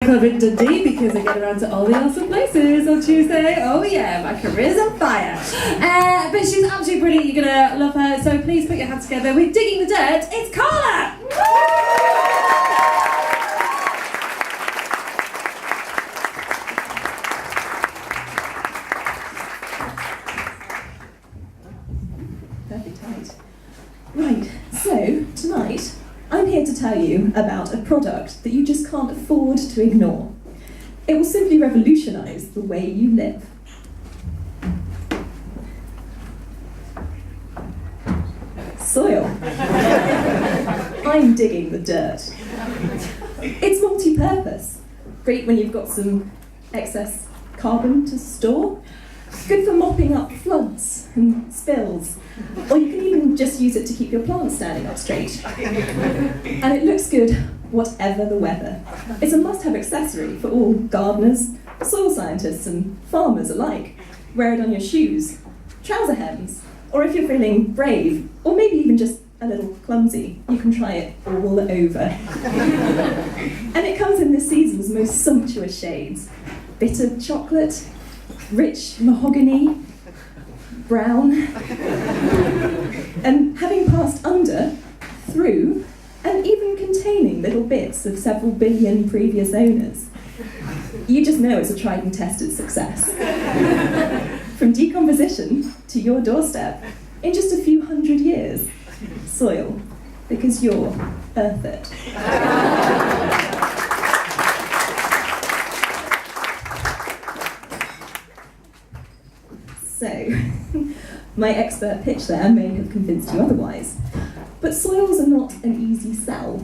Club in Dundee because I get around to all the awesome places on Tuesday. Oh yeah, my career's on fire. But she's absolutely brilliant, you're gonna love her, so please put your hands together. We're digging the dirt, it's Carla! Perfect height. Right, so tonight I'm here to tell you about a product that you just can't afford to ignore. It will simply revolutionise the way you live. Soil. I'm digging the dirt. It's multi-purpose. Great when you've got some excess carbon to store. Good for mopping up floods and spills. Or you can even just use it to keep your plants standing up straight. And it looks good whatever the weather. It's a must-have accessory for all gardeners, soil scientists and farmers alike. Wear it on your shoes, trouser hems, or if you're feeling brave, or maybe even just a little clumsy, you can try it all over. And it comes in this season's most sumptuous shades. Bitter chocolate, rich mahogany, brown, and having passed under, through, and even containing little bits of several billion previous owners, you just know it's a tried and tested success. From decomposition to your doorstep, in just a few hundred years. Soil, because you're earth it. So, my expert pitch there may have convinced you otherwise, but soils are not an easy sell.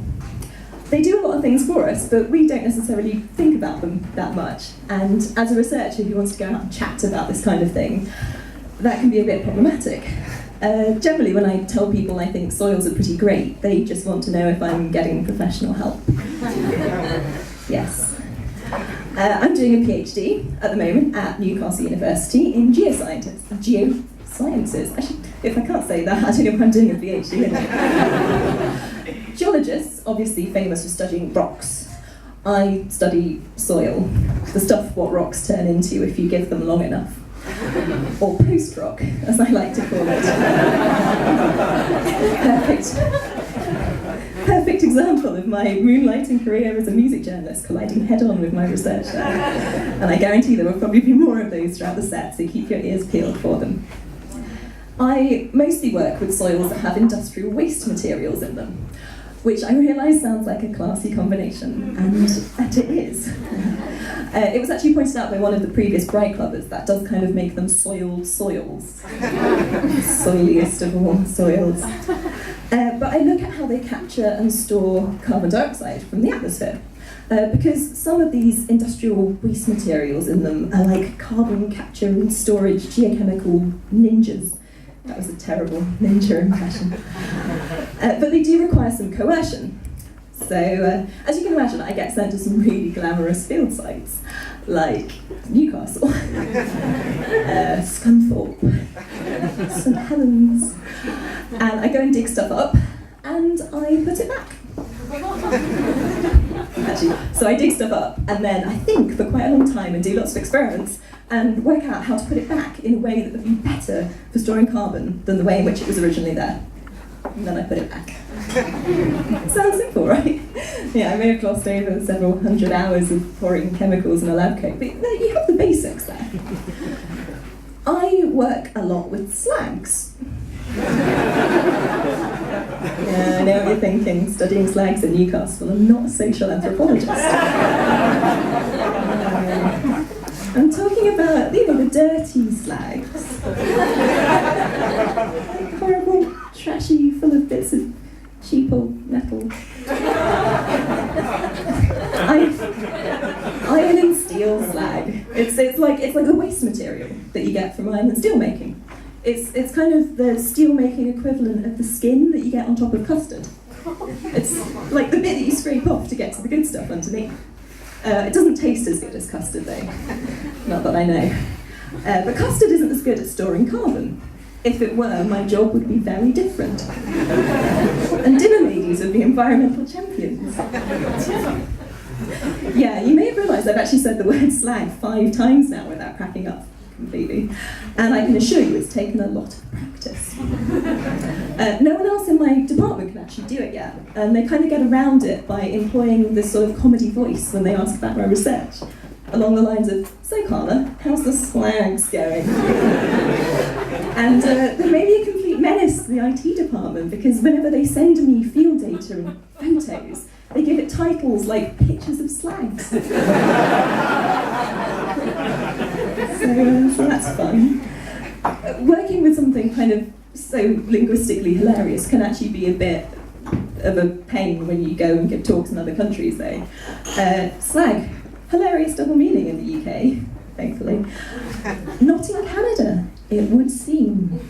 They do a lot of things for us, but we don't necessarily think about them that much. And as a researcher who wants to go out and chat about this kind of thing, that can be a bit problematic. Generally, when I tell people I think soils are pretty great, they just want to know if I'm getting professional help. Yes. I'm doing a PhD at the moment at Newcastle University in geosciences. Actually, if I can't say that, I don't know if I'm doing a PhD in. Geologists, obviously famous for studying rocks. I study soil, the stuff what rocks turn into if you give them long enough. Or post-rock, as I like to call it. Perfect example of my moonlighting career as a music journalist colliding head-on with my research there. And I guarantee there will probably be more of those throughout the set, so keep your ears peeled for them. I mostly work with soils that have industrial waste materials in them, which I realise sounds like a classy combination, and it is. It was actually pointed out by one of the previous Bright Clubbers that does kind of make them soiled soils. Soiliest of all soils. But I look at how they capture and store carbon dioxide from the atmosphere. Because some of these industrial waste materials in them are like carbon capture and storage geochemical ninjas. That was a terrible ninja impression. But they do require some coercion. So, as you can imagine, I get sent to some really glamorous field sites, like Newcastle, Scunthorpe, St Helens, and I go and dig stuff up, and I put it back. Actually, so I dig stuff up, and then I think for quite a long time and do lots of experiments, and work out how to put it back in a way that would be better for storing carbon than the way in which it was originally there. And then I put it back. Sounds simple, right? Yeah, I may have glossed over several hundred hours of pouring chemicals in a lab coat, but you have the basics there. I work a lot with slags. Yeah, I know what you're thinking, studying slags in Newcastle. I'm not a social anthropologist. I'm talking about, the dirty slags. Horrible, trashy, full of bits of cheap old metal. Iron and steel slag. It's like a waste material that you get from iron and steel making. It's kind of the steel making equivalent of the skin that you get on top of custard. It's like the bit that you scrape off to get to the good stuff underneath. It doesn't taste as good as custard though, not that I know. But custard isn't as good at storing carbon. If it were, my job would be very different. And dinner ladies would be environmental champions. Yeah, you may have realised I've actually said the word slag 5 times now without cracking up completely. And I can assure you it's taken a lot of practice. No one else in my department can actually do it yet. And they kind of get around it by employing this sort of comedy voice when they ask about my research. Along the lines of, "So Carla, how's the slags going?" And there may be a complete menace to the IT department because whenever they send me field data and photos, they give it titles like "pictures of slags." So that's fun. Working with something kind of so linguistically hilarious can actually be a bit of a pain when you go and give talks in other countries though. Slag. Hilarious double meaning in the UK, thankfully. Not in Canada, it would seem.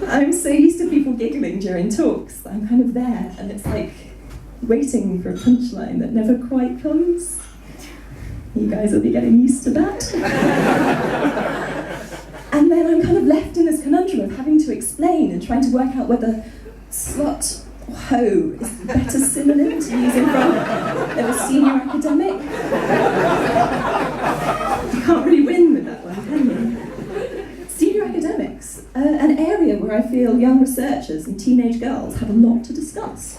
I'm so used to people giggling during talks that I'm kind of there, and it's like waiting for a punchline that never quite comes. You guys will be getting used to that. And then I'm kind of left in this conundrum of having to explain and trying to work out whether slut or hoe is the better synonym to use in front of a senior academic. You can't really win with that one, can you? Senior academics, an area where I feel young researchers and teenage girls have a lot to discuss.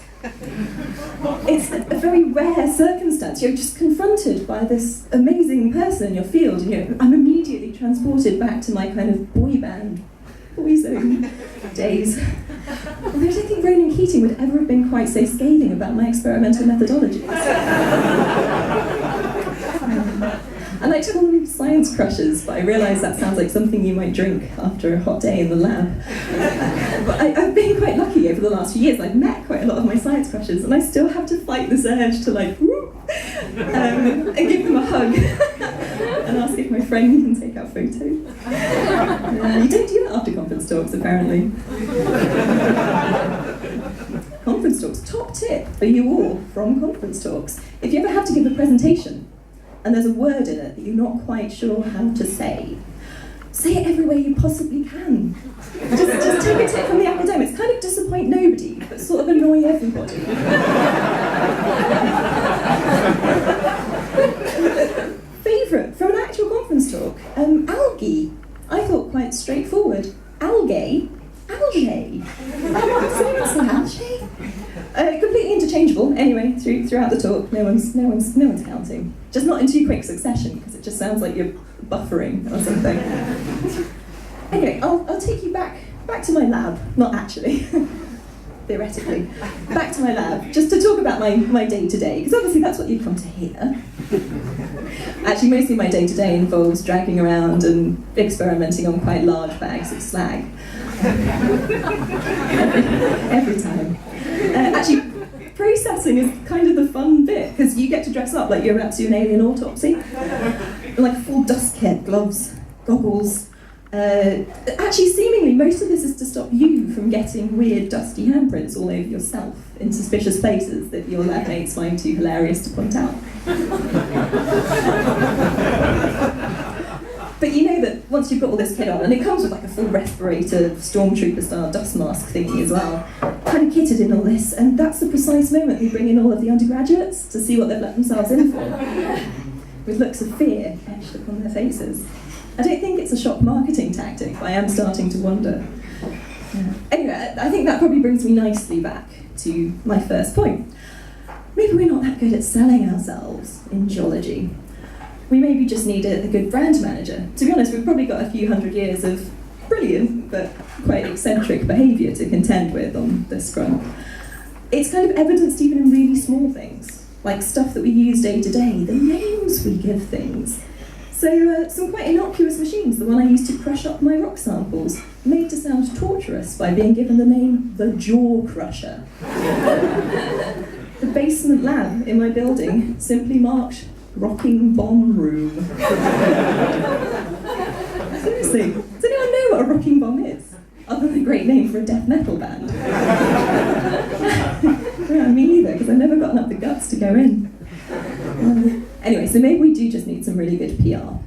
It's a very rare circumstance. You're just confronted by this amazing person in your field, and I'm immediately transported back to my kind of boy band, boyzone days. Although I don't think Ronan Keating would ever have been quite so scathing about my experimental methodologies. I like to call them science crushes, but I realise that sounds like something you might drink after a hot day in the lab. But I've been quite lucky over the last few years. I've met quite a lot of my science crushes, and I still have to fight this urge to and give them a hug and ask if my friend can take our photo. You don't do that after conference talks, apparently. Conference talks, top tip for you all from conference talks. If you ever have to give a presentation, and there's a word in it that you're not quite sure how to say it every way you possibly can. Just take a tip from the academics. Kind of disappoint nobody, but sort of annoy everybody. Favourite from an actual conference talk, algae. I thought quite straightforward. Algae? Algae. What's algae? Completely interchangeable. Anyway, throughout the talk, no one's counting. Just not in too quick succession, because it just sounds like you're buffering or something. Anyway, I'll take you back to my lab. Not actually, theoretically. Back to my lab, just to talk about my day-to-day, because obviously that's what you've come to hear. Actually, mostly my day-to-day involves dragging around and experimenting on quite large bags of slag. every time. Actually, processing is kind of the fun bit, because you get to dress up like you're about to do an alien autopsy. Like a full dust kit, gloves, goggles. Actually, seemingly, most of this is to stop you from getting weird, dusty handprints all over yourself in suspicious places that your lab mates find too hilarious to point out. But you know that once you've got all this kit on, and it comes with like a full respirator, stormtrooper-style dust mask thingy as well, kind of kitted in all this, and that's the precise moment we bring in all of the undergraduates to see what they've let themselves in for, with looks of fear etched upon their faces. I don't think it's a shock marketing tactic, but I am starting to wonder. Anyway, I think that probably brings me nicely back to my first point. Maybe we're not that good at selling ourselves in geology. We maybe just need a good brand manager. To be honest, we've probably got a few hundred years of brilliant but quite eccentric behaviour to contend with on this front. It's kind of evidenced even in really small things, like stuff that we use day to day, the names we give things. So some quite innocuous machines, the one I used to crush up my rock samples, made to sound torturous by being given the name the Jaw Crusher. The basement lab in my building simply marked Rocking Bomb Room. Seriously, does anyone know what a rocking bomb is? Other than a great name for a death metal band. Yeah, me either, because I've never gotten up the guts to go in. Anyway, so maybe we do just need some really good PR.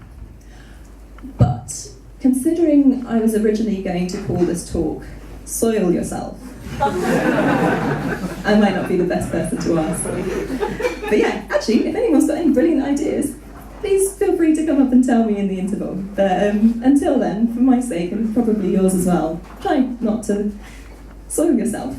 But considering I was originally going to call this talk Soil Yourself, I might not be the best person to ask. But yeah, actually, if anyone's got any brilliant ideas, please feel free to come up and tell me in the interval. But until then, for my sake, and probably yours as well, try not to soil yourself.